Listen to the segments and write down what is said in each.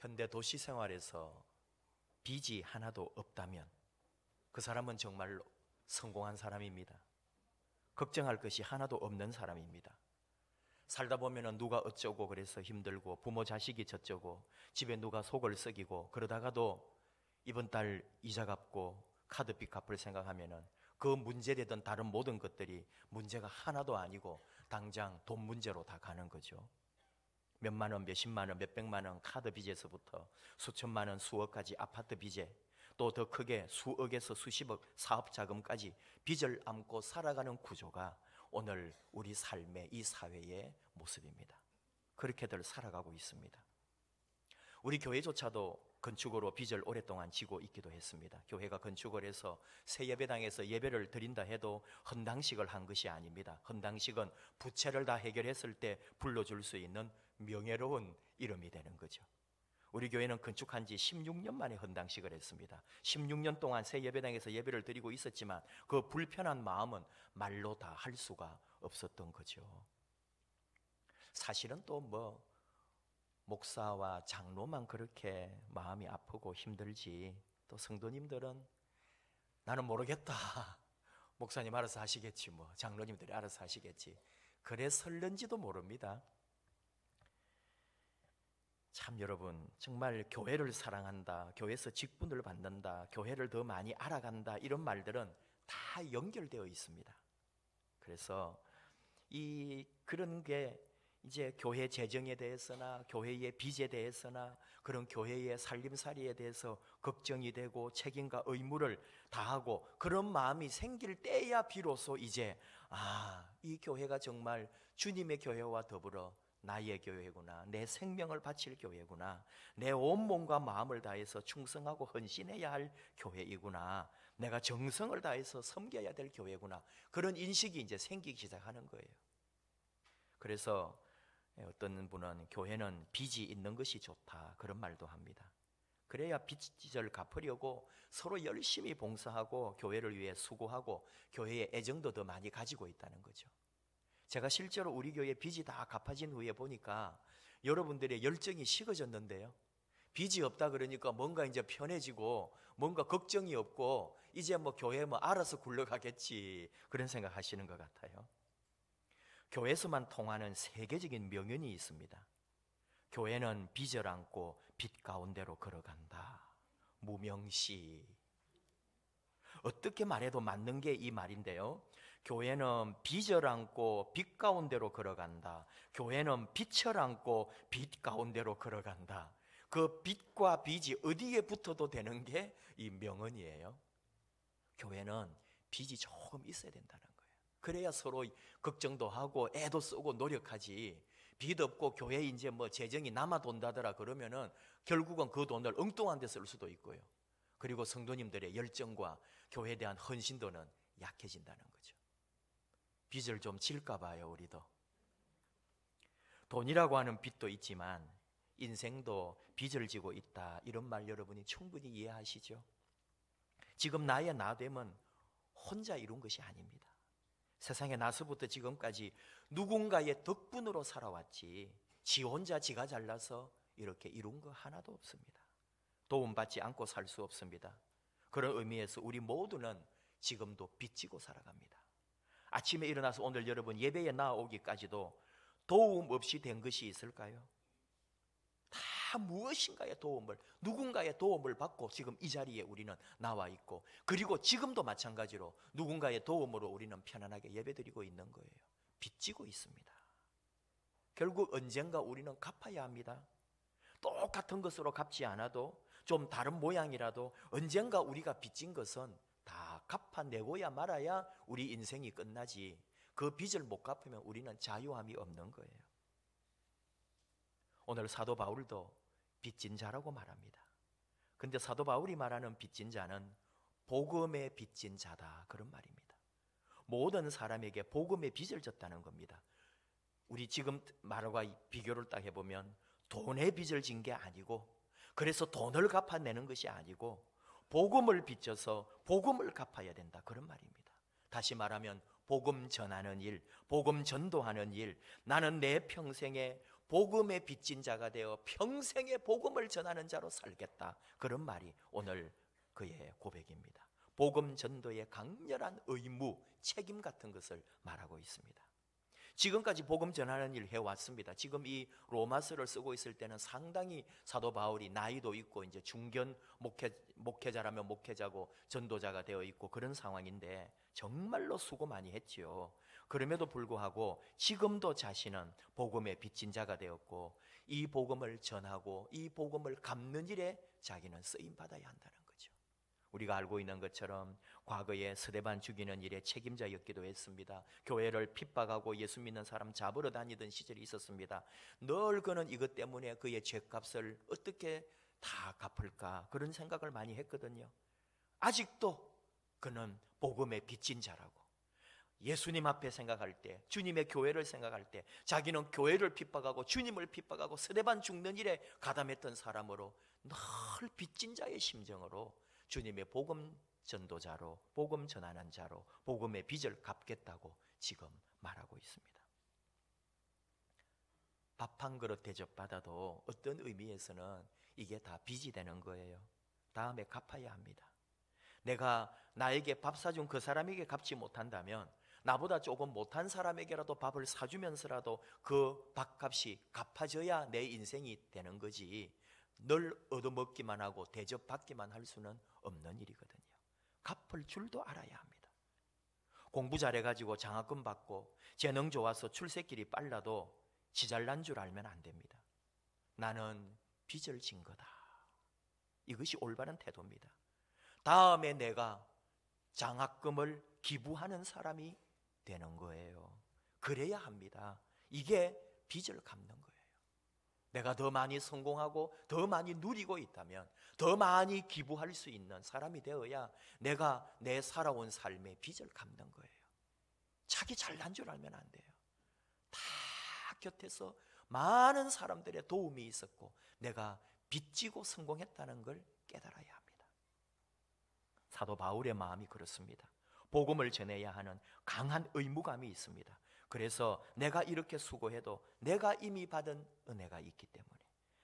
현대 도시 생활에서 빚이 하나도 없다면 그 사람은 정말로 성공한 사람입니다. 걱정할 것이 하나도 없는 사람입니다. 살다 보면은 누가 어쩌고 그래서 힘들고 부모 자식이 저쩌고 집에 누가 속을 썩이고 그러다가도 이번 달 이자 갚고 카드빚 갚을 생각하면은 그 문제되던 다른 모든 것들이 문제가 하나도 아니고 당장 돈 문제로 다 가는 거죠. 몇만 원, 몇십만 원, 몇백만 원 카드 빚에서부터 수천만 원, 수억까지 아파트 빚에 또 더 크게 수억에서 수십억 사업 자금까지 빚을 안고 살아가는 구조가 오늘 우리 삶의 이 사회의 모습입니다. 그렇게들 살아가고 있습니다. 우리 교회조차도 건축으로 빚을 오랫동안 지고 있기도 했습니다. 교회가 건축을 해서 새 예배당에서 예배를 드린다 해도 헌당식을 한 것이 아닙니다. 헌당식은 부채를 다 해결했을 때 불러줄 수 있는 명예로운 이름이 되는 거죠. 우리 교회는 건축한 지 16년 만에 헌당식을 했습니다. 16년 동안 새 예배당에서 예배를 드리고 있었지만 그 불편한 마음은 말로 다 할 수가 없었던 거죠. 사실은 또 목사와 장로만 그렇게 마음이 아프고 힘들지 또 성도님들은 나는 모르겠다, 목사님 알아서 하시겠지, 장로님들이 알아서 하시겠지, 그래 설렌지도 모릅니다. 참 여러분, 정말 교회를 사랑한다, 교회에서 직분을 받는다, 교회를 더 많이 알아간다, 이런 말들은 다 연결되어 있습니다. 그래서 그런 게 이제 교회 재정에 대해서나 교회의 빚에 대해서나 그런 교회의 살림살이에 대해서 걱정이 되고 책임과 의무를 다하고 그런 마음이 생길 때야 비로소 이제 이 교회가 정말 주님의 교회와 더불어 나의 교회구나, 내 생명을 바칠 교회구나, 내 온몸과 마음을 다해서 충성하고 헌신해야 할 교회이구나, 내가 정성을 다해서 섬겨야 될 교회구나, 그런 인식이 이제 생기기 시작하는 거예요. 그래서 어떤 분은 교회는 빚이 있는 것이 좋다, 그런 말도 합니다. 그래야 빚을 갚으려고 서로 열심히 봉사하고 교회를 위해 수고하고 교회의 애정도 더 많이 가지고 있다는 거죠. 제가 실제로 우리 교회 빚이 다 갚아진 후에 보니까 여러분들의 열정이 식어졌는데요, 빚이 없다 그러니까 뭔가 이제 편해지고 뭔가 걱정이 없고 이제 교회 알아서 굴러가겠지, 그런 생각 하시는 것 같아요. 교회에서만 통하는 세계적인 명언이 있습니다. 교회는 빚을 안고 빛 가운데로 걸어간다. 무명시. 어떻게 말해도 맞는 게 이 말인데요, 교회는 빚을 안고 빛 가운데로 걸어간다. 교회는 빛을 안고 빛 가운데로 걸어간다. 그 빛과 빚이 어디에 붙어도 되는 게 이 명언이에요. 교회는 빚이 조금 있어야 된다는 거예요. 그래야 서로 걱정도 하고 애도 쓰고 노력하지, 빚 없고 교회에 이제 재정이 남아 돈다더라 그러면은 결국은 그 돈을 엉뚱한 데 쓸 수도 있고요. 그리고 성도님들의 열정과 교회에 대한 헌신도는 약해진다는 거죠. 빚을 좀 질까 봐요, 우리도. 돈이라고 하는 빚도 있지만 인생도 빚을 지고 있다, 이런 말 여러분이 충분히 이해하시죠? 지금 나의 나됨은 혼자 이룬 것이 아닙니다. 세상에 나서부터 지금까지 누군가의 덕분으로 살아왔지 지 혼자 지가 잘나서 이렇게 이룬 거 하나도 없습니다. 도움받지 않고 살 수 없습니다. 그런 의미에서 우리 모두는 지금도 빚지고 살아갑니다. 아침에 일어나서 오늘 여러분 예배에 나오기까지도 도움 없이 된 것이 있을까요? 다 무엇인가의 도움을, 누군가의 도움을 받고 지금 이 자리에 우리는 나와 있고, 그리고 지금도 마찬가지로 누군가의 도움으로 우리는 편안하게 예배드리고 있는 거예요. 빚지고 있습니다. 결국 언젠가 우리는 갚아야 합니다. 똑같은 것으로 갚지 않아도 좀 다른 모양이라도 언젠가 우리가 빚진 것은 다 갚아내고야 말아야 우리 인생이 끝나지, 그 빚을 못 갚으면 우리는 자유함이 없는 거예요. 오늘 사도 바울도 빚진 자라고 말합니다. 근데 사도 바울이 말하는 빚진 자는 복음의 빚진 자다, 그런 말입니다. 모든 사람에게 복음의 빚을 졌다는 겁니다. 우리 지금 말과 비교를 딱 해보면 돈의 빚을 진 게 아니고, 그래서 돈을 갚아내는 것이 아니고 복음을 빚져서 복음을 갚아야 된다, 그런 말입니다. 다시 말하면 복음 전하는 일, 복음 전도하는 일, 나는 내 평생에 복음의 빚진 자가 되어 평생의 복음을 전하는 자로 살겠다. 그런 말이 오늘 그의 고백입니다. 복음 전도의 강렬한 의무, 책임 같은 것을 말하고 있습니다. 지금까지 복음 전하는 일 해왔습니다. 지금 이 로마서를 쓰고 있을 때는 상당히 사도 바울이 나이도 있고 이제 중견 목회자라면 목회자고 전도자가 되어 있고 그런 상황인데 정말로 수고 많이 했지요. 그럼에도 불구하고 지금도 자신은 복음의 빚진 자가 되었고 이 복음을 전하고 이 복음을 갚는 일에 자기는 쓰임 받아야 한다는 거죠. 우리가 알고 있는 것처럼 과거에 스데반 죽이는 일에 책임자였기도 했습니다. 교회를 핍박하고 예수 믿는 사람 잡으러 다니던 시절이 있었습니다. 늘 그는 이것 때문에 그의 죄값을 어떻게 다 갚을까 그런 생각을 많이 했거든요. 아직도 그는 복음의 빚진 자라고 예수님 앞에 생각할 때, 주님의 교회를 생각할 때 자기는 교회를 핍박하고 주님을 핍박하고 스데반 죽는 일에 가담했던 사람으로 늘 빚진 자의 심정으로 주님의 복음 전도자로, 복음 전하는 자로 복음의 빚을 갚겠다고 지금 말하고 있습니다. 밥 한 그릇 대접받아도 어떤 의미에서는 이게 다 빚이 되는 거예요. 다음에 갚아야 합니다. 내가 나에게 밥 사준 그 사람에게 갚지 못한다면 나보다 조금 못한 사람에게라도 밥을 사주면서라도 그 밥값이 갚아져야 내 인생이 되는 거지 늘 얻어먹기만 하고 대접받기만 할 수는 없는 일이거든요. 갚을 줄도 알아야 합니다. 공부 잘해가지고 장학금 받고 재능 좋아서 출세길이 빨라도 지 잘난 줄 알면 안 됩니다. 나는 빚을 진 거다. 이것이 올바른 태도입니다. 다음에 내가 장학금을 기부하는 사람이 되는 거예요. 그래야 합니다. 이게 빚을 갚는 거예요. 내가 더 많이 성공하고 더 많이 누리고 있다면 더 많이 기부할 수 있는 사람이 되어야 내가 내 살아온 삶의 빚을 갚는 거예요. 자기 잘난 줄 알면 안 돼요. 다 곁에서 많은 사람들의 도움이 있었고 내가 빚지고 성공했다는 걸 깨달아야 합니다. 사도 바울의 마음이 그렇습니다. 복음을 전해야 하는 강한 의무감이 있습니다. 그래서 내가 이렇게 수고해도 내가 이미 받은 은혜가 있기 때문에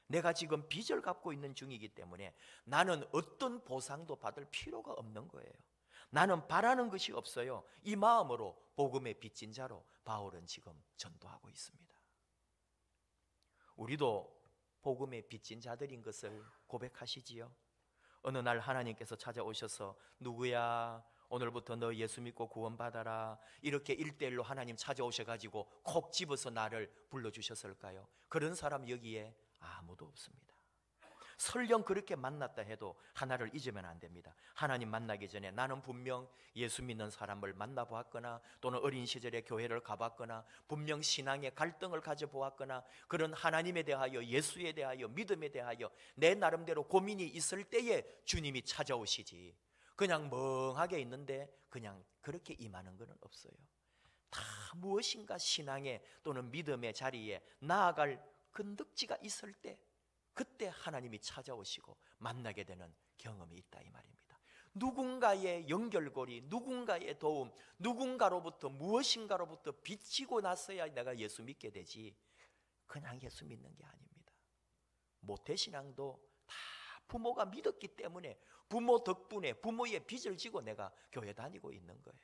내가 지금 빚을 갚고 있는 중이기 때문에 나는 어떤 보상도 받을 필요가 없는 거예요. 나는 바라는 것이 없어요. 이 마음으로 복음의 빚진 자로 바울은 지금 전도하고 있습니다. 우리도 복음의 빚진 자들인 것을 고백하시지요. 어느 날 하나님께서 찾아오셔서 누구야? 오늘부터 너 예수 믿고 구원받아라. 이렇게 1:1로 하나님 찾아오셔가지고 콕 집어서 나를 불러주셨을까요? 그런 사람 여기에 아무도 없습니다. 설령 그렇게 만났다 해도 하나를 잊으면 안 됩니다. 하나님 만나기 전에 나는 분명 예수 믿는 사람을 만나보았거나 또는 어린 시절에 교회를 가봤거나 분명 신앙의 갈등을 가져보았거나 그런 하나님에 대하여 예수에 대하여 믿음에 대하여 내 나름대로 고민이 있을 때에 주님이 찾아오시지 그냥 멍하게 있는데 그냥 그렇게 임하는 건 없어요. 다 무엇인가 신앙의 또는 믿음의 자리에 나아갈 건덕지가 있을 때 그때 하나님이 찾아오시고 만나게 되는 경험이 있다 이 말입니다. 누군가의 연결고리, 누군가의 도움, 누군가로부터 무엇인가로부터 비치고 나서야 내가 예수 믿게 되지 그냥 예수 믿는 게 아닙니다. 모태신앙도 다 부모가 믿었기 때문에 부모 덕분에 부모의 빚을 지고 내가 교회 다니고 있는 거예요.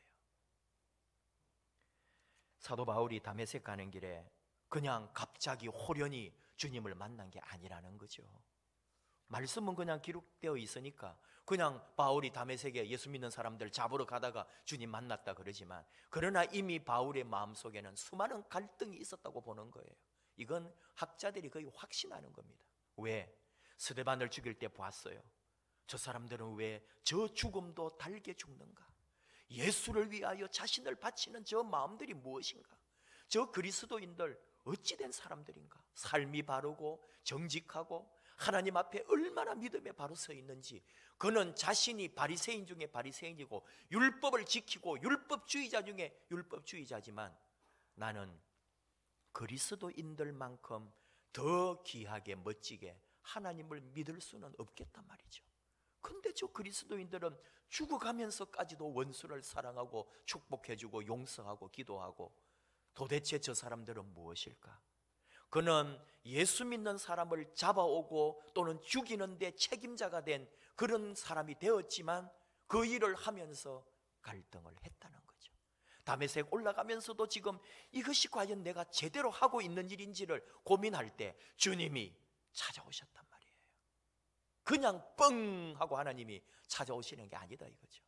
사도 바울이 다메섹 가는 길에 그냥 갑자기 호련히 주님을 만난 게 아니라는 거죠. 말씀은 그냥 기록되어 있으니까 그냥 바울이 다메섹에 예수 믿는 사람들 잡으러 가다가 주님 만났다 그러지만 그러나 이미 바울의 마음속에는 수많은 갈등이 있었다고 보는 거예요. 이건 학자들이 거의 확신하는 겁니다. 왜? 스데반을 죽일 때 봤어요. 저 사람들은 왜 저 죽음도 달게 죽는가? 예수를 위하여 자신을 바치는 저 마음들이 무엇인가? 저 그리스도인들 어찌된 사람들인가? 삶이 바르고 정직하고 하나님 앞에 얼마나 믿음에 바로 서 있는지 그는 자신이 바리새인 중에 바리새인이고 율법을 지키고 율법주의자 중에 율법주의자지만 나는 그리스도인들만큼 더 귀하게 멋지게 하나님을 믿을 수는 없겠단 말이죠. 근데 저 그리스도인들은 죽어가면서까지도 원수를 사랑하고 축복해주고 용서하고 기도하고 도대체 저 사람들은 무엇일까? 그는 예수 믿는 사람을 잡아오고 또는 죽이는 데 책임자가 된 그런 사람이 되었지만 그 일을 하면서 갈등을 했다는 거죠. 다메섹 올라가면서도 지금 이것이 과연 내가 제대로 하고 있는 일인지를 고민할 때 주님이 찾아오셨단 말이에요. 그냥 뻥 하고 하나님이 찾아오시는 게 아니다 이거죠.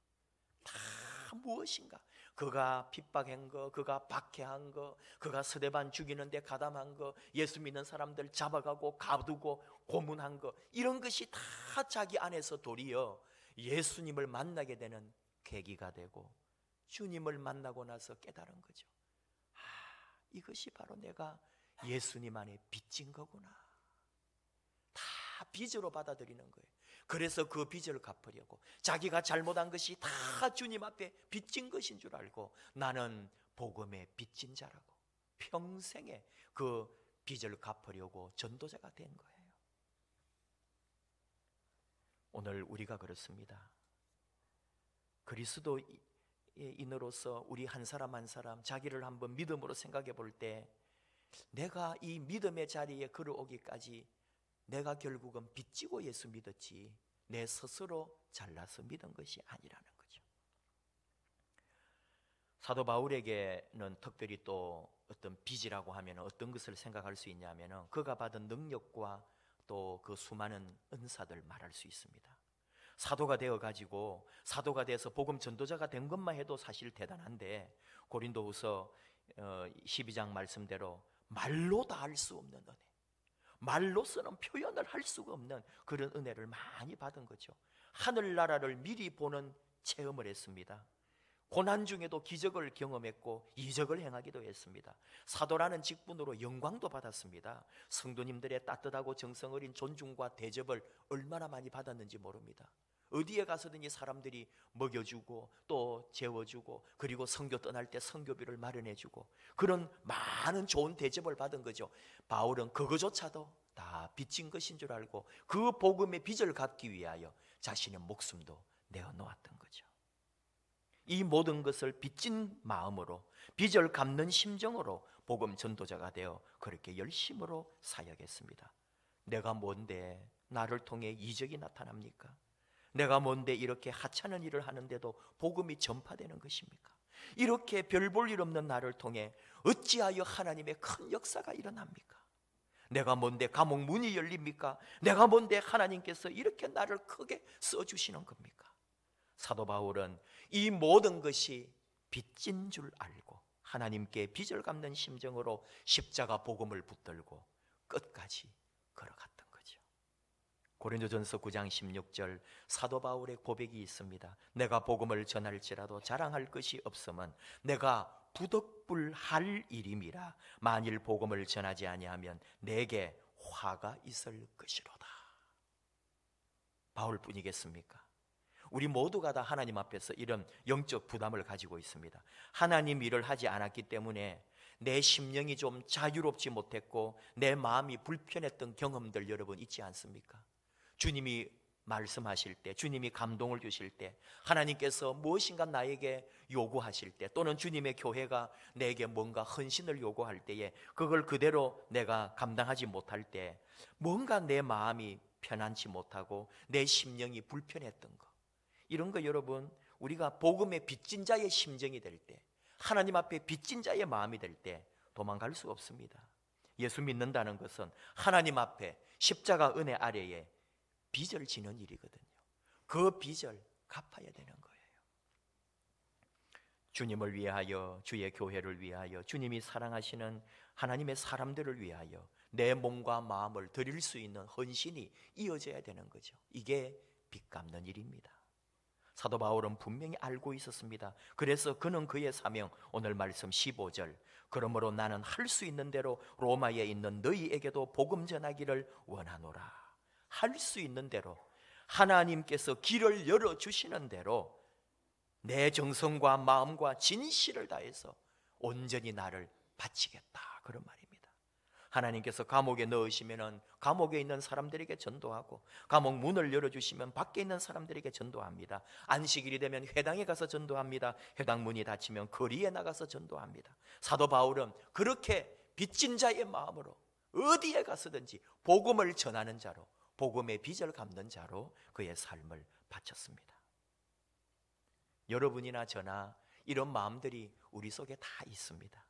다 무엇인가, 그가 핍박한 거, 그가 박해한 거, 그가 스데반 죽이는데 가담한 거, 예수 믿는 사람들 잡아가고 가두고 고문한 거, 이런 것이 다 자기 안에서 도리어 예수님을 만나게 되는 계기가 되고 주님을 만나고 나서 깨달은 거죠. 이것이 바로 내가 예수님 안에 빚진 거구나. 다 빚으로 받아들이는 거예요. 그래서 그 빚을 갚으려고 자기가 잘못한 것이 다 주님 앞에 빚진 것인 줄 알고 나는 복음의 빚진 자라고 평생에 그 빚을 갚으려고 전도자가 된 거예요. 오늘 우리가 그렇습니다. 그리스도인으로서 우리 한 사람 한 사람 자기를 한번 믿음으로 생각해 볼 때 내가 이 믿음의 자리에 걸어오기까지 내가 결국은 빚지고 예수 믿었지 내 스스로 잘나서 믿은 것이 아니라는 거죠. 사도 바울에게는 특별히 또 어떤 빚이라고 하면 어떤 것을 생각할 수 있냐면 그가 받은 능력과 또 그 수많은 은사들 말할 수 있습니다. 사도가 되어가지고 사도가 돼서 복음 전도자가 된 것만 해도 사실 대단한데 고린도후서 12장 말씀대로 말로 다 할 수 없는 은혜, 말로서는 표현을 할 수가 없는 그런 은혜를 많이 받은 거죠. 하늘나라를 미리 보는 체험을 했습니다. 고난 중에도 기적을 경험했고 이적을 행하기도 했습니다. 사도라는 직분으로 영광도 받았습니다. 성도님들의 따뜻하고 정성 어린 존중과 대접을 얼마나 많이 받았는지 모릅니다. 어디에 가서든지 사람들이 먹여주고 또 재워주고 그리고 선교 떠날 때 선교비를 마련해주고 그런 많은 좋은 대접을 받은 거죠. 바울은 그거조차도 다 빚진 것인 줄 알고 그 복음의 빚을 갚기 위하여 자신의 목숨도 내어놓았던 거죠. 이 모든 것을 빚진 마음으로 빚을 갚는 심정으로 복음 전도자가 되어 그렇게 열심으로 사역했습니다. 내가 뭔데 나를 통해 이적이 나타납니까? 내가 뭔데 이렇게 하찮은 일을 하는데도 복음이 전파되는 것입니까? 이렇게 별 볼 일 없는 나를 통해 어찌하여 하나님의 큰 역사가 일어납니까? 내가 뭔데 감옥 문이 열립니까? 내가 뭔데 하나님께서 이렇게 나를 크게 써주시는 겁니까? 사도 바울은 이 모든 것이 빚진 줄 알고 하나님께 빚을 갚는 심정으로 십자가 복음을 붙들고 끝까지 걸어갔던 거죠. 고린도전서 9장 16절 사도 바울의 고백이 있습니다. 내가 복음을 전할지라도 자랑할 것이 없음은 내가 부득불할 일임이라. 만일 복음을 전하지 아니하면 내게 화가 있을 것이로다. 바울뿐이겠습니까? 우리 모두가 다 하나님 앞에서 이런 영적 부담을 가지고 있습니다. 하나님 일을 하지 않았기 때문에 내 심령이 좀 자유롭지 못했고 내 마음이 불편했던 경험들 여러분 있지 않습니까? 주님이 말씀하실 때, 주님이 감동을 주실 때, 하나님께서 무엇인가 나에게 요구하실 때, 또는 주님의 교회가 내게 뭔가 헌신을 요구할 때에 그걸 그대로 내가 감당하지 못할 때 뭔가 내 마음이 편안치 못하고 내 심령이 불편했던 것, 이런 거 여러분 우리가 복음의 빚진 자의 심정이 될 때, 하나님 앞에 빚진 자의 마음이 될 때 도망갈 수 없습니다. 예수 믿는다는 것은 하나님 앞에 십자가 은혜 아래에 빚을 지는 일이거든요. 그 빚을 갚아야 되는 거예요. 주님을 위하여, 주의 교회를 위하여, 주님이 사랑하시는 하나님의 사람들을 위하여 내 몸과 마음을 드릴 수 있는 헌신이 이어져야 되는 거죠. 이게 빚 갚는 일입니다. 사도 바울은 분명히 알고 있었습니다. 그래서 그는 그의 사명, 오늘 말씀 15절, 그러므로 나는 할 수 있는 대로 로마에 있는 너희에게도 복음 전하기를 원하노라. 할 수 있는 대로, 하나님께서 길을 열어주시는 대로 내 정성과 마음과 진실을 다해서 온전히 나를 바치겠다, 그런 말입니다. 하나님께서 감옥에 넣으시면 감옥에 있는 사람들에게 전도하고, 감옥 문을 열어주시면 밖에 있는 사람들에게 전도합니다. 안식일이 되면 회당에 가서 전도합니다. 회당 문이 닫히면 거리에 나가서 전도합니다. 사도 바울은 그렇게 빚진 자의 마음으로 어디에 가서든지 복음을 전하는 자로, 복음의 빚을 갚는 자로 그의 삶을 바쳤습니다. 여러분이나 저나 이런 마음들이 우리 속에 다 있습니다.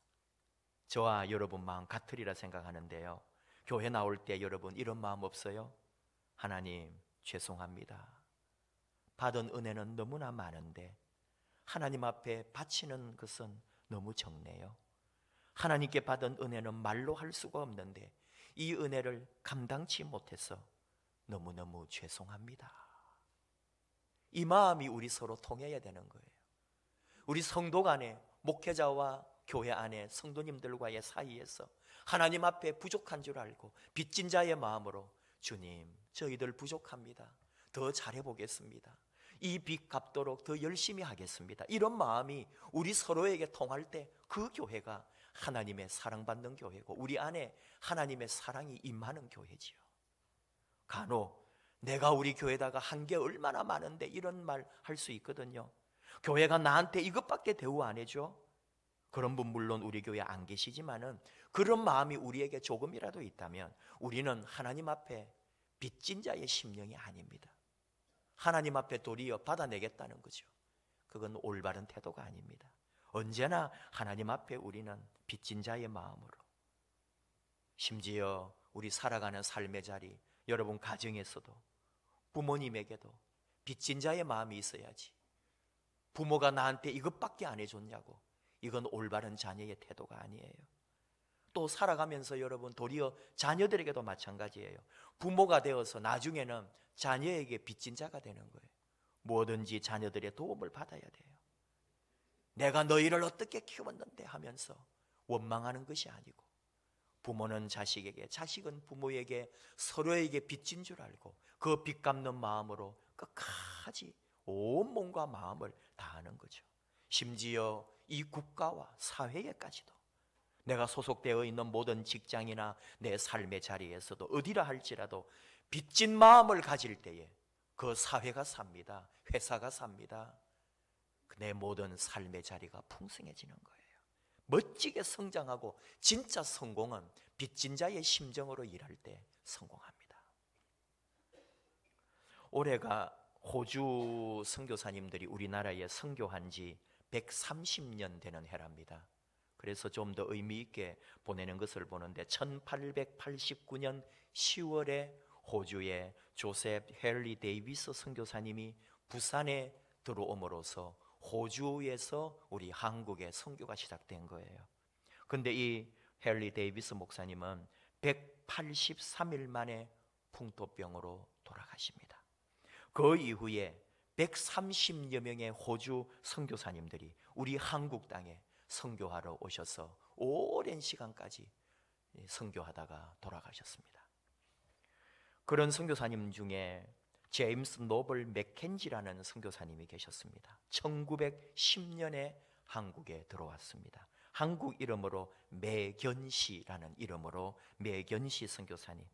저와 여러분 마음 같으리라 생각하는데요, 교회 나올 때 여러분 이런 마음 없어요? 하나님 죄송합니다. 받은 은혜는 너무나 많은데 하나님 앞에 바치는 것은 너무 적네요. 하나님께 받은 은혜는 말로 할 수가 없는데 이 은혜를 감당치 못해서 너무너무 죄송합니다. 이 마음이 우리 서로 통해야 되는 거예요. 우리 성도 간에, 목회자와 교회 안에 성도님들과의 사이에서 하나님 앞에 부족한 줄 알고 빚진 자의 마음으로 주님, 저희들 부족합니다. 더 잘해보겠습니다. 이 빚 갚도록 더 열심히 하겠습니다. 이런 마음이 우리 서로에게 통할 때 그 교회가 하나님의 사랑받는 교회고 우리 안에 하나님의 사랑이 임하는 교회지요. 간혹 내가 우리 교회다가 한 게 얼마나 많은데 이런 말 할 수 있거든요. 교회가 나한테 이것밖에 대우 안 해줘? 그런 분 물론 우리 교회에 안 계시지만은 그런 마음이 우리에게 조금이라도 있다면 우리는 하나님 앞에 빚진 자의 심령이 아닙니다. 하나님 앞에 도리어 받아내겠다는 거죠. 그건 올바른 태도가 아닙니다. 언제나 하나님 앞에 우리는 빚진 자의 마음으로, 심지어 우리 살아가는 삶의 자리, 여러분 가정에서도 부모님에게도 빚진 자의 마음이 있어야지. 부모가 나한테 이것밖에 안 해줬냐고, 이건 올바른 자녀의 태도가 아니에요. 또 살아가면서 여러분 도리어 자녀들에게도 마찬가지예요. 부모가 되어서 나중에는 자녀에게 빚진 자가 되는 거예요. 뭐든지 자녀들의 도움을 받아야 돼요. 내가 너희를 어떻게 키웠는데 하면서 원망하는 것이 아니고, 부모는 자식에게, 자식은 부모에게 서로에게 빚진 줄 알고 그 빚 갚는 마음으로 끝까지 온 몸과 마음을 다하는 거죠. 심지어 이 국가와 사회에까지도, 내가 소속되어 있는 모든 직장이나 내 삶의 자리에서도 어디라 할지라도 빚진 마음을 가질 때에 그 사회가 삽니다. 회사가 삽니다. 내 모든 삶의 자리가 풍성해지는 거예요. 멋지게 성장하고 진짜 성공은 빚진 자의 심정으로 일할 때 성공합니다. 올해가 호주 선교사님들이 우리나라에 선교한 지 130년 되는 해랍니다. 그래서 좀 더 의미 있게 보내는 것을 보는데 1889년 10월에 호주의 조셉 헨리 데이비스 선교사님이 부산에 들어옴으로써 호주에서 우리 한국의 선교가 시작된 거예요. 근데 이 헨리 데이비스 목사님은 183일 만에 풍토병으로 돌아가십니다. 그 이후에 130여 명의 호주 선교사님들이 우리 한국 땅에 선교하러 오셔서 오랜 시간까지 선교하다가 돌아가셨습니다. 그런 선교사님 중에 제임스 노블 맥켄지라는 선교사님이 계셨습니다. 1910년에 한국에 들어왔습니다. 한국 이름으로 매견시라는 이름으로 매견시 선교사님.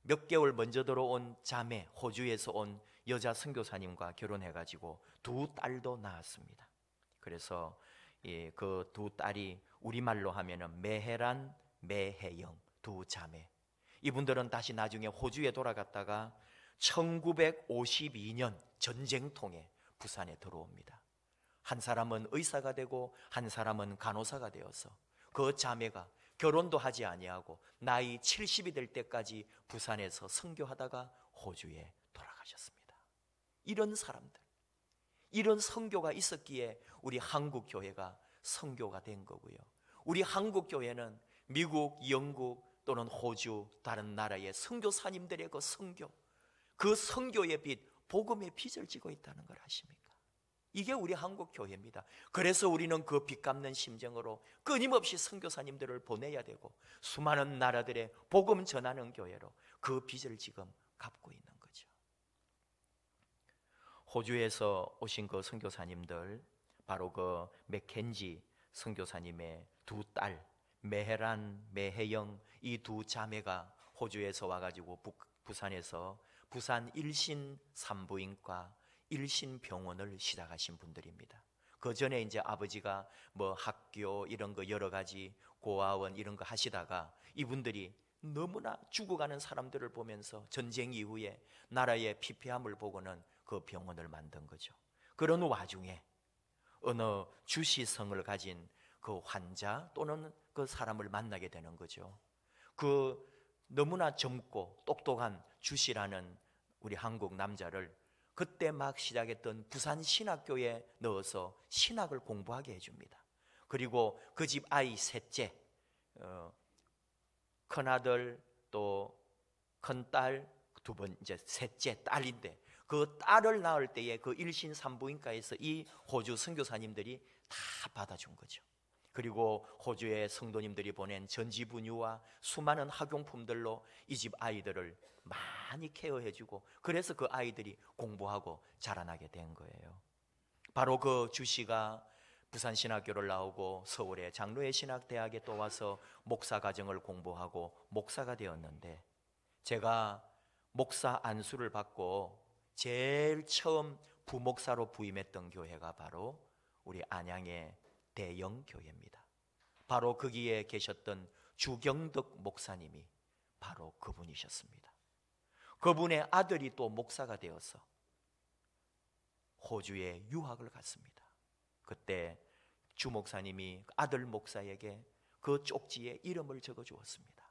몇 개월 먼저 들어온 자매, 호주에서 온 여자 선교사님과 결혼해가지고 두 딸도 낳았습니다. 그래서 그 두 딸이 우리말로 하면은 매혜란, 매혜영 두 자매. 이분들은 다시 나중에 호주에 돌아갔다가 1952년 전쟁통에 부산에 들어옵니다. 한 사람은 의사가 되고 한 사람은 간호사가 되어서 그 자매가 결혼도 하지 아니하고 나이 70이 될 때까지 부산에서 선교하다가 호주에 돌아가셨습니다. 이런 사람들, 이런 선교가 있었기에 우리 한국 교회가 선교가 된 거고요. 우리 한국 교회는 미국, 영국 또는 호주 다른 나라의 선교사님들의 그 선교, 그 선교의 빛, 복음의 빛을 지고 있다는 걸 아십니까? 이게 우리 한국 교회입니다. 그래서 우리는 그 빚 갚는 심정으로 끊임없이 선교사님들을 보내야 되고 수많은 나라들의 복음 전하는 교회로 그 빚을 지금 갚고 있는 거죠. 호주에서 오신 그 선교사님들, 바로 그 맥켄지 선교사님의 두 딸 매혜란, 매혜영 이 두 자매가 호주에서 와가지고 부산에서 부산 일신 산부인과 일신병원을 시작하신 분들입니다. 그 전에 이제 아버지가 뭐 학교 이런 거 여러 가지 고아원 이런 거 하시다가 이분들이 너무나 죽어가는 사람들을 보면서 전쟁 이후에 나라의 피폐함을 보고는 그 병원을 만든 거죠. 그런 와중에 어느 주시성을 가진 그 환자 또는 그 사람을 만나게 되는 거죠. 그 너무나 젊고 똑똑한 주시라는 우리 한국 남자를 그때 막 시작했던 부산신학교에 넣어서 신학을 공부하게 해줍니다. 그리고 그 집 아이 셋째, 큰아들 또 큰딸, 두 번째 셋째 딸인데 그 딸을 낳을 때에 그 일신산부인과에서 이 호주 선교사님들이 다 받아준 거죠. 그리고 호주의 성도님들이 보낸 전지분유와 수많은 학용품들로 이 집 아이들을 많이 케어해주고, 그래서 그 아이들이 공부하고 자라나게 된 거예요. 바로 그 주씨가 부산신학교를 나오고 서울의 장로의 신학대학에 또 와서 목사과정을 공부하고 목사가 되었는데, 제가 목사 안수를 받고 제일 처음 부목사로 부임했던 교회가 바로 우리 안양의 대영교회입니다. 바로 거기에 계셨던 주경덕 목사님이 바로 그분이셨습니다. 그분의 아들이 또 목사가 되어서 호주에 유학을 갔습니다. 그때 주 목사님이 아들 목사에게 그 쪽지에 이름을 적어 주었습니다.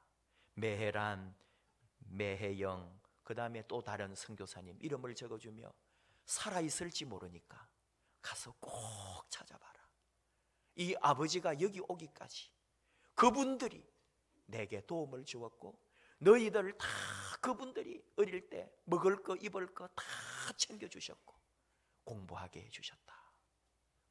매해란, 매해영, 그 다음에 또 다른 선교사님 이름을 적어주며 살아있을지 모르니까 가서 꼭 찾아봐라. 이 아버지가 여기 오기까지 그분들이 내게 도움을 주었고, 너희들 다 그분들이 어릴 때 먹을 거 입을 거 다 챙겨주셨고 공부하게 해주셨다.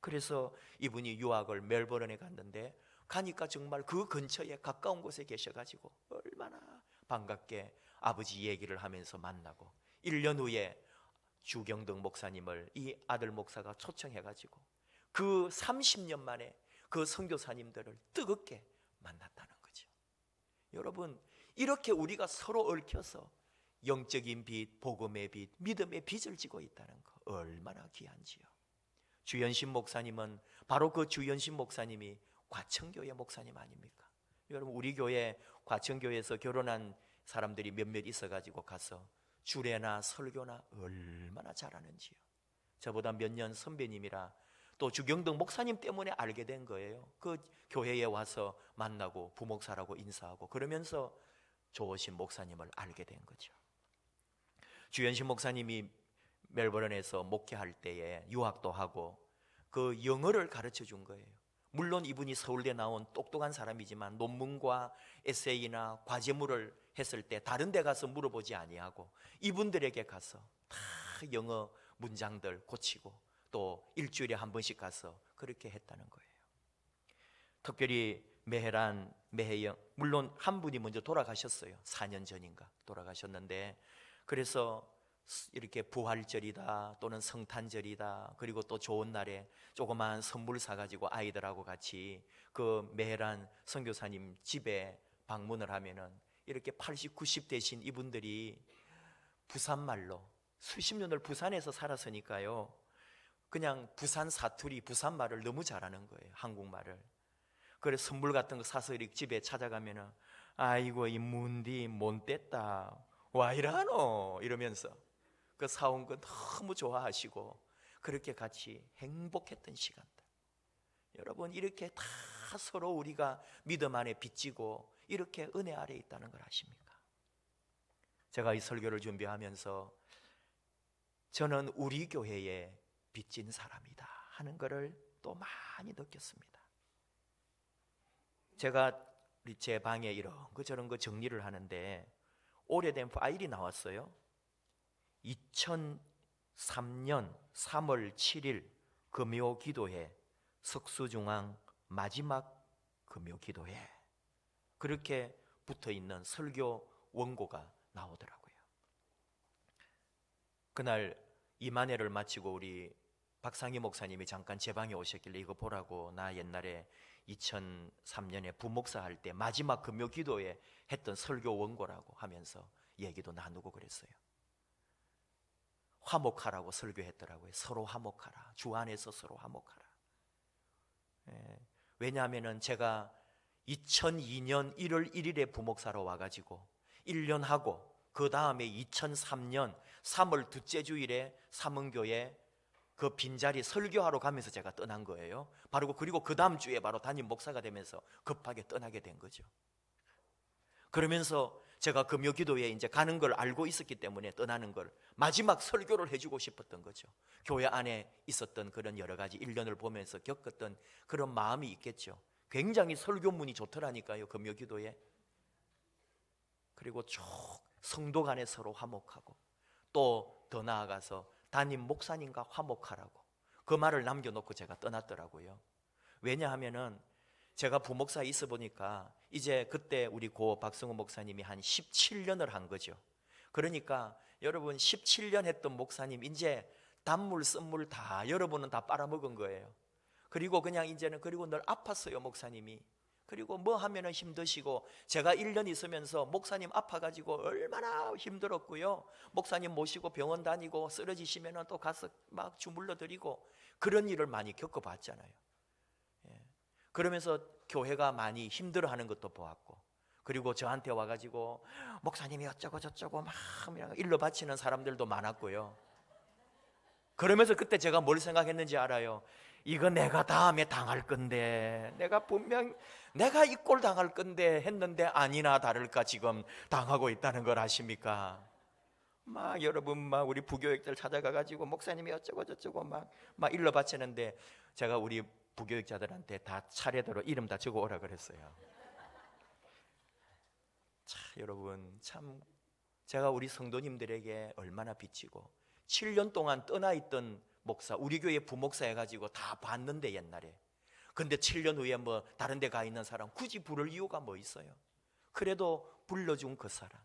그래서 이분이 유학을 멜버른에 갔는데, 가니까 정말 그 근처에 가까운 곳에 계셔가지고 얼마나 반갑게 아버지 얘기를 하면서 만나고, 1년 후에 주경덕 목사님을 이 아들 목사가 초청해가지고 그 30년 만에 그 선교사님들을 뜨겁게 만났다는 거죠. 여러분, 이렇게 우리가 서로 얽혀서 영적인 빛, 복음의 빛, 믿음의 빛을 지고 있다는 거 얼마나 귀한지요. 주연신 목사님은 바로 그 주연신 목사님이 과천교회 목사님 아닙니까? 여러분, 우리 교회 과천교회에서 결혼한 사람들이 몇몇 있어가지고 가서 주례나 설교나 얼마나 잘하는지요. 저보다 몇 년 선배님이라 또 주경덕 목사님 때문에 알게 된 거예요. 그 교회에 와서 만나고 부목사라고 인사하고 그러면서 좋으신 목사님을 알게 된 거죠. 주연신 목사님이 멜버른에서 목회할 때에 유학도 하고 그 영어를 가르쳐 준 거예요. 물론 이분이 서울대 나온 똑똑한 사람이지만 논문과 에세이나 과제물을 했을 때 다른 데 가서 물어보지 아니하고 이분들에게 가서 다 영어 문장들 고치고 또 일주일에 한 번씩 가서 그렇게 했다는 거예요. 특별히 매해란, 매해영, 물론 한 분이 먼저 돌아가셨어요. 4년 전인가 돌아가셨는데, 그래서 이렇게 부활절이다 또는 성탄절이다, 그리고 또 좋은 날에 조그만 선물 사가지고 아이들하고 같이 그 매해란 선교사님 집에 방문을 하면은 이렇게 80, 90 되신 이분들이 부산말로 수십 년을 부산에서 살았으니까요, 그냥 부산 사투리, 부산말을 너무 잘하는 거예요. 한국말을. 그래서 선물 같은 거 사서 이렇게 집에 찾아가면은 아이고 이 문디 못됐다 와 이러노 이러면서 그 사온 거 너무 좋아하시고 그렇게 같이 행복했던 시간들. 여러분, 이렇게 다 서로 우리가 믿음 안에 빚지고 이렇게 은혜 아래 있다는 걸 아십니까? 제가 이 설교를 준비하면서 저는 우리 교회에 빚진 사람이다 하는 것을 또 많이 느꼈습니다. 제가 제 방에 이런 거 저런 거 정리를 하는데 오래된 파일이 나왔어요. 2003년 3월 7일 금요 기도회, 석수중앙 마지막 금요 기도회, 그렇게 붙어있는 설교 원고가 나오더라고요. 그날 이만회를 마치고 우리 박상희 목사님이 잠깐 제 방에 오셨길래 이거 보라고, 나 옛날에 2003년에 부목사 할 때 마지막 금요 기도에 했던 설교 원고라고 하면서 얘기도 나누고 그랬어요. 화목하라고 설교했더라고요. 서로 화목하라. 주 안에서 서로 화목하라. 왜냐하면 제가 2002년 1월 1일에 부목사로 와가지고 1년 하고 그 다음에 2003년 3월 둘째 주일에 삼흥교회 그 빈자리 설교하러 가면서 제가 떠난 거예요. 바로 그리고 그 다음 주에 바로 담임 목사가 되면서 급하게 떠나게 된 거죠. 그러면서 제가 금요기도에 이제 가는 걸 알고 있었기 때문에 떠나는 걸 마지막 설교를 해주고 싶었던 거죠. 교회 안에 있었던 그런 여러 가지 1년을 보면서 겪었던 그런 마음이 있겠죠. 굉장히 설교문이 좋더라니까요, 금요기도에. 그리고 쭉 성도 간에 서로 화목하고 또 더 나아가서 담임 목사님과 화목하라고 그 말을 남겨놓고 제가 떠났더라고요. 왜냐하면은 제가 부목사에 있어 보니까 이제 그때 우리 고 박성호 목사님이 한 17년을 한 거죠. 그러니까 여러분 17년 했던 목사님 이제 단물 쓴물 다 여러분은 다 빨아먹은 거예요. 그리고 그냥 이제는 그리고 늘 아팠어요, 목사님이. 그리고 뭐 하면은 힘드시고 제가 1년 있으면서 목사님 아파가지고 얼마나 힘들었고요. 목사님 모시고 병원 다니고 쓰러지시면은 또 가서 막 주물러 드리고 그런 일을 많이 겪어봤잖아요. 그러면서 교회가 많이 힘들어하는 것도 보았고 그리고 저한테 와가지고 목사님이 어쩌고 저쩌고 막 일러 바치는 사람들도 많았고요. 그러면서 그때 제가 뭘 생각했는지 알아요? 이거 내가 다음에 당할 건데 내가 분명 내가 이 꼴 당할 건데 했는데 아니나 다를까 지금 당하고 있다는 걸 아십니까? 막 여러분 막 우리 부교육자들 찾아가가지고 목사님이 어쩌고 저쩌고 막 일러 바치는데 제가 우리 부교육자들한테 다 차례대로 이름 다 적어 오라 그랬어요. 자, 여러분 참 제가 우리 성도님들에게 얼마나 빚지고 7년 동안 떠나 있던 목사, 우리 교회 부목사 해가지고 다 봤는데 옛날에. 근데 7년 후에 뭐 다른 데 가 있는 사람 굳이 부를 이유가 뭐 있어요? 그래도 불러준 그 사람.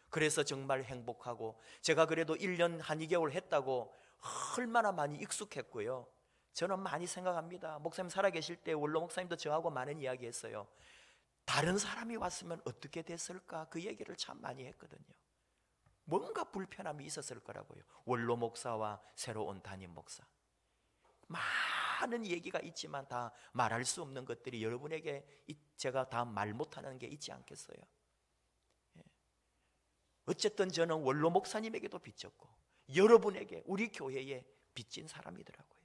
그래서 정말 행복하고 제가 그래도 1년 한 2개월 했다고 얼마나 많이 익숙했고요. 저는 많이 생각합니다. 목사님 살아계실 때 원로 목사님도 저하고 많은 이야기 했어요. 다른 사람이 왔으면 어떻게 됐을까? 그 얘기를 참 많이 했거든요. 뭔가 불편함이 있었을 거라고요. 원로 목사와 새로 온 담임 목사. 많은 얘기가 있지만 다 말할 수 없는 것들이 여러분에게 제가 다 말 못하는 게 있지 않겠어요? 어쨌든 저는 원로 목사님에게도 빚졌고 여러분에게 우리 교회에 빚진 사람이더라고요.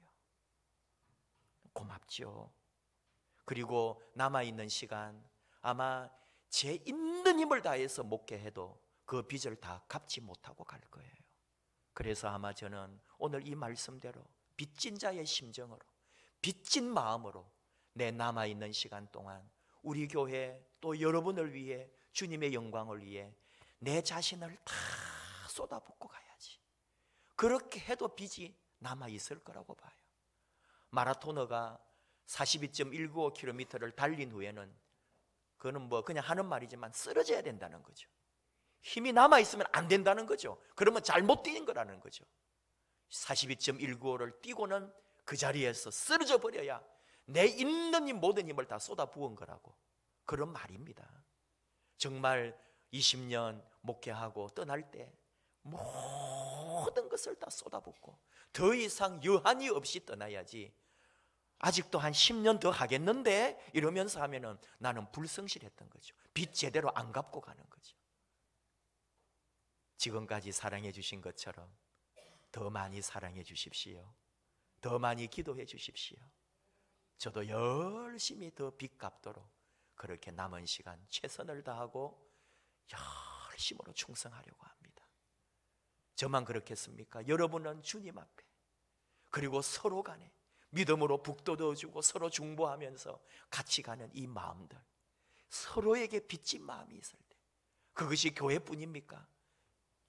고맙죠. 그리고 남아있는 시간 아마 제 있는 힘을 다해서 목회해도 그 빚을 다 갚지 못하고 갈 거예요. 그래서 아마 저는 오늘 이 말씀대로 빚진 자의 심정으로 빚진 마음으로 내 남아있는 시간 동안 우리 교회 또 여러분을 위해 주님의 영광을 위해 내 자신을 다 쏟아붓고 가야지. 그렇게 해도 빚이 남아있을 거라고 봐요. 마라토너가 42.195km를 달린 후에는 그거는 뭐 그냥 하는 말이지만 쓰러져야 된다는 거죠. 힘이 남아있으면 안 된다는 거죠. 그러면 잘못 뛰는 거라는 거죠. 42.195를 뛰고는 그 자리에서 쓰러져 버려야 내 있는 힘 모든 힘을 다 쏟아부은 거라고 그런 말입니다. 정말 20년 목회하고 떠날 때 모든 것을 다 쏟아붓고 더 이상 여한이 없이 떠나야지 아직도 한 10년 더 하겠는데 이러면서 하면은 나는 불성실했던 거죠. 빚 제대로 안 갚고 가는 거죠. 지금까지 사랑해 주신 것처럼 더 많이 사랑해 주십시오. 더 많이 기도해 주십시오. 저도 열심히 더 빚 갚도록 그렇게 남은 시간 최선을 다하고 열심으로 충성하려고 합니다. 저만 그렇겠습니까? 여러분은 주님 앞에 그리고 서로 간에 믿음으로 북돋워주고 서로 중보하면서 같이 가는 이 마음들, 서로에게 빚진 마음이 있을 때 그것이 교회뿐입니까?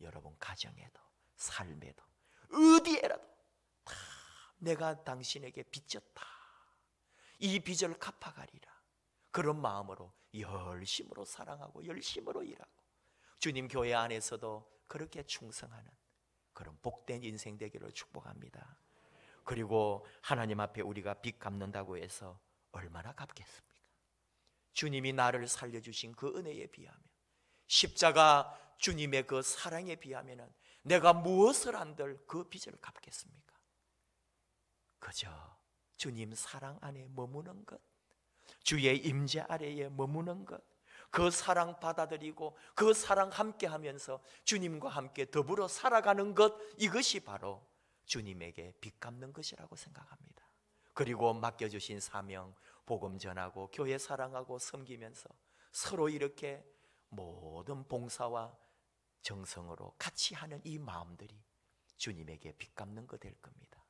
여러분 가정에도 삶에도 어디에라도 다 내가 당신에게 빚졌다, 이 빚을 갚아가리라, 그런 마음으로 열심으로 사랑하고 열심으로 일하고 주님 교회 안에서도 그렇게 충성하는 그런 복된 인생 되기를 축복합니다. 그리고 하나님 앞에 우리가 빚 갚는다고 해서 얼마나 갚겠습니까? 주님이 나를 살려주신 그 은혜에 비하면, 십자가 주님의 그 사랑에 비하면 내가 무엇을 한들 그 빚을 갚겠습니까? 그저 주님 사랑 안에 머무는 것, 주의 임재 아래에 머무는 것, 그 사랑 받아들이고 그 사랑 함께 하면서 주님과 함께 더불어 살아가는 것, 이것이 바로 주님에게 빚 갚는 것이라고 생각합니다. 그리고 맡겨주신 사명, 복음 전하고 교회 사랑하고 섬기면서 서로 이렇게 모든 봉사와 정성으로 같이 하는 이 마음들이 주님에게 빚 갚는 것 될 겁니다.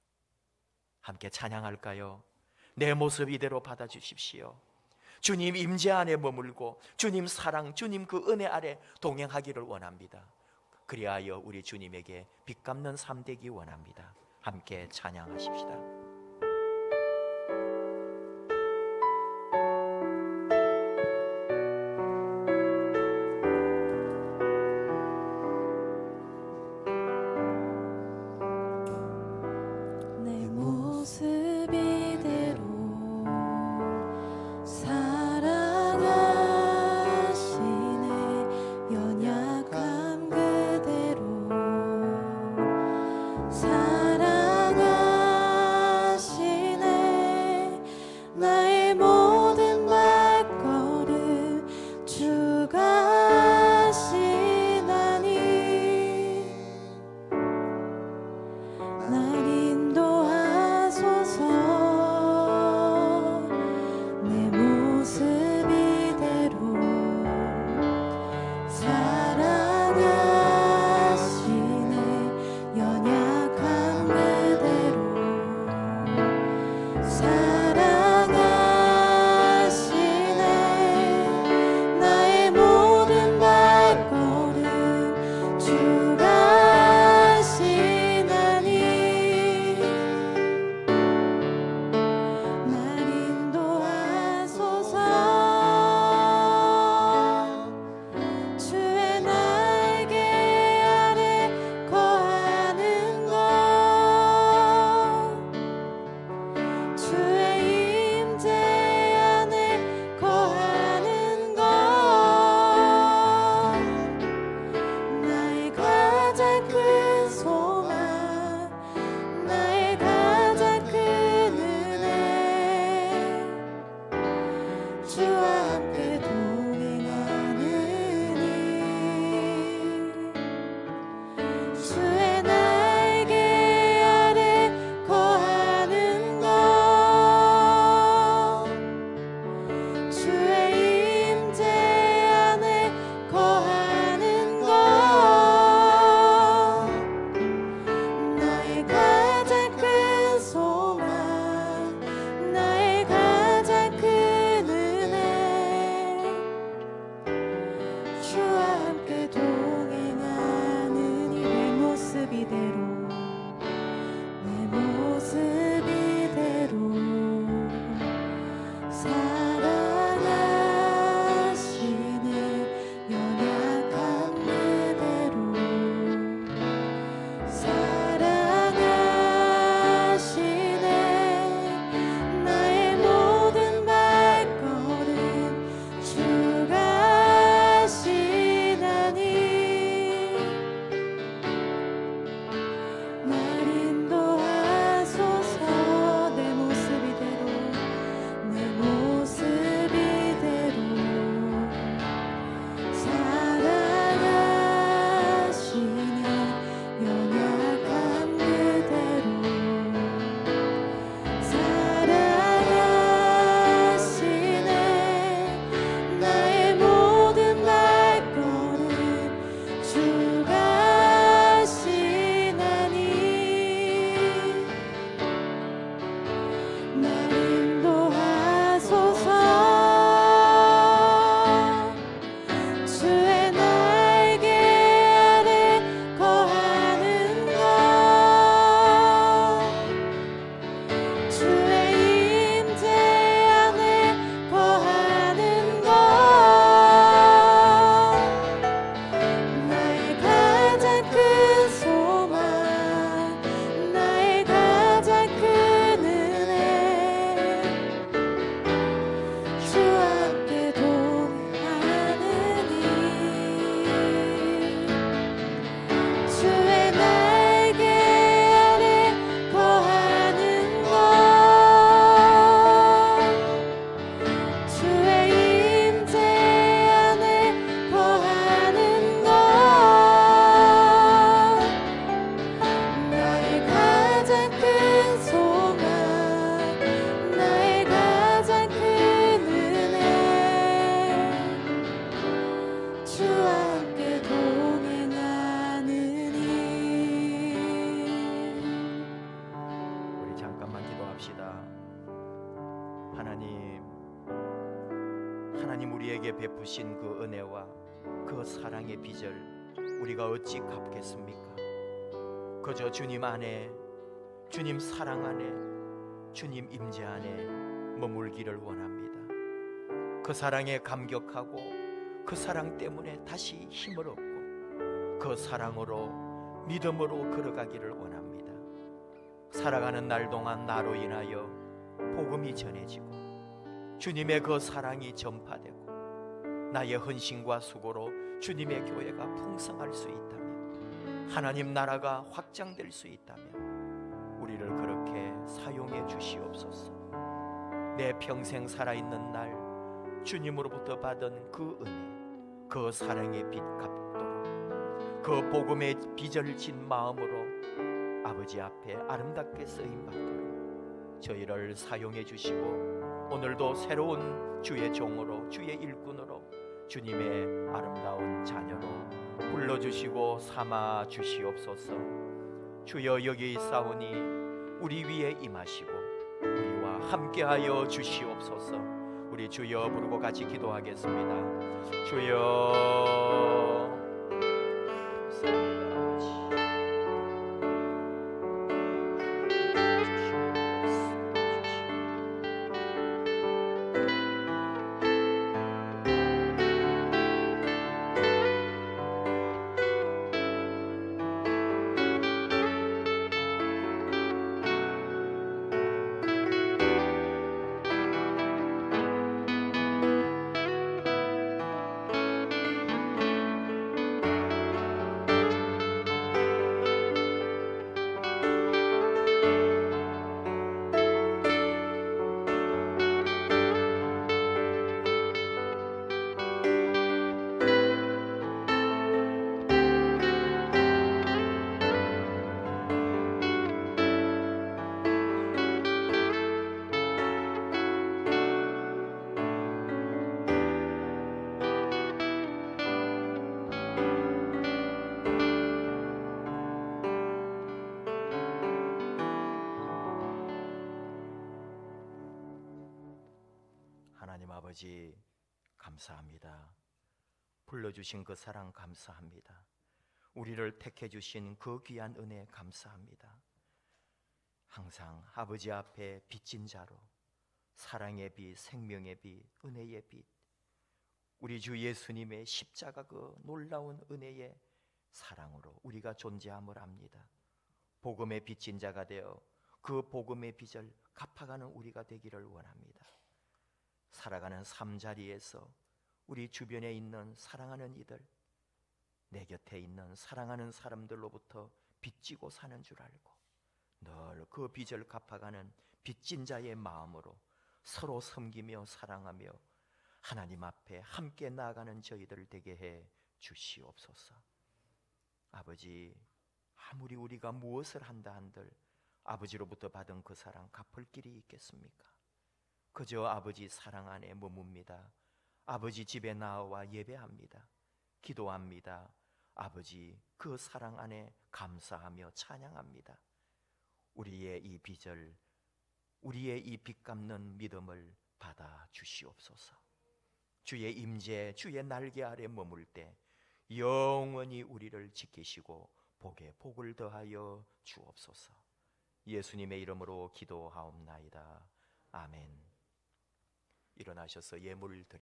함께 찬양할까요? 내 모습 이대로 받아주십시오. 주님 임재 안에 머물고 주님 사랑, 주님 그 은혜 아래 동행하기를 원합니다. 그리하여 우리 주님에게 빚 갚는 삶 되기 원합니다. 함께 찬양하십시다. 하나님 우리에게 베푸신 그 은혜와 그 사랑의 빚을 우리가 어찌 갚겠습니까? 그저 주님 안에, 주님 사랑 안에, 주님 임재 안에 머물기를 원합니다. 그 사랑에 감격하고 그 사랑 때문에 다시 힘을 얻고 그 사랑으로, 믿음으로 걸어가기를 원합니다. 살아가는 날 동안 나로 인하여 복음이 전해지고 주님의 그 사랑이 전파되고 나의 헌신과 수고로 주님의 교회가 풍성할 수 있다면, 하나님 나라가 확장될 수 있다면 우리를 그렇게 사용해 주시옵소서. 내 평생 살아있는 날 주님으로부터 받은 그 은혜, 그 사랑의 빚 갚도록 그 복음의 빚을 진 마음으로 아버지 앞에 아름답게 쓰임받도록 저희를 사용해 주시고, 오늘도 새로운 주의 종으로, 주의 일꾼으로, 주님의 아름다운 자녀로 불러주시고 삼아 주시옵소서. 주여 여기 있사오니 우리 위에 임하시고 우리와 함께하여 주시옵소서. 우리 주여 부르고 같이 기도하겠습니다. 주여, 하나님 아버지 감사합니다. 불러주신 그 사랑 감사합니다. 우리를 택해 주신 그 귀한 은혜 감사합니다. 항상 아버지 앞에 빚진 자로, 사랑의 빚, 생명의 빚, 은혜의 빚, 우리 주 예수님의 십자가 그 놀라운 은혜의 사랑으로 우리가 존재함을 압니다. 복음의 빚진 자가 되어 그 복음의 빚을 갚아가는 우리가 되기를 원합니다. 살아가는 삶자리에서 우리 주변에 있는 사랑하는 이들, 내 곁에 있는 사랑하는 사람들로부터 빚지고 사는 줄 알고 늘 그 빚을 갚아가는 빚진 자의 마음으로 서로 섬기며 사랑하며 하나님 앞에 함께 나아가는 저희들 되게 해 주시옵소서. 아버지, 아무리 우리가 무엇을 한다 한들 아버지로부터 받은 그 사랑 갚을 길이 있겠습니까? 그저 아버지 사랑 안에 머뭅니다. 아버지 집에 나와 예배합니다. 기도합니다. 아버지 그 사랑 안에 감사하며 찬양합니다. 우리의 이 빚을, 우리의 이 빚 갚는 믿음을 받아 주시옵소서. 주의 임재, 주의 날개 아래 머물 때 영원히 우리를 지키시고 복에 복을 더하여 주옵소서. 예수님의 이름으로 기도하옵나이다. 아멘. 일어나셔서 예물 드리겠습니다.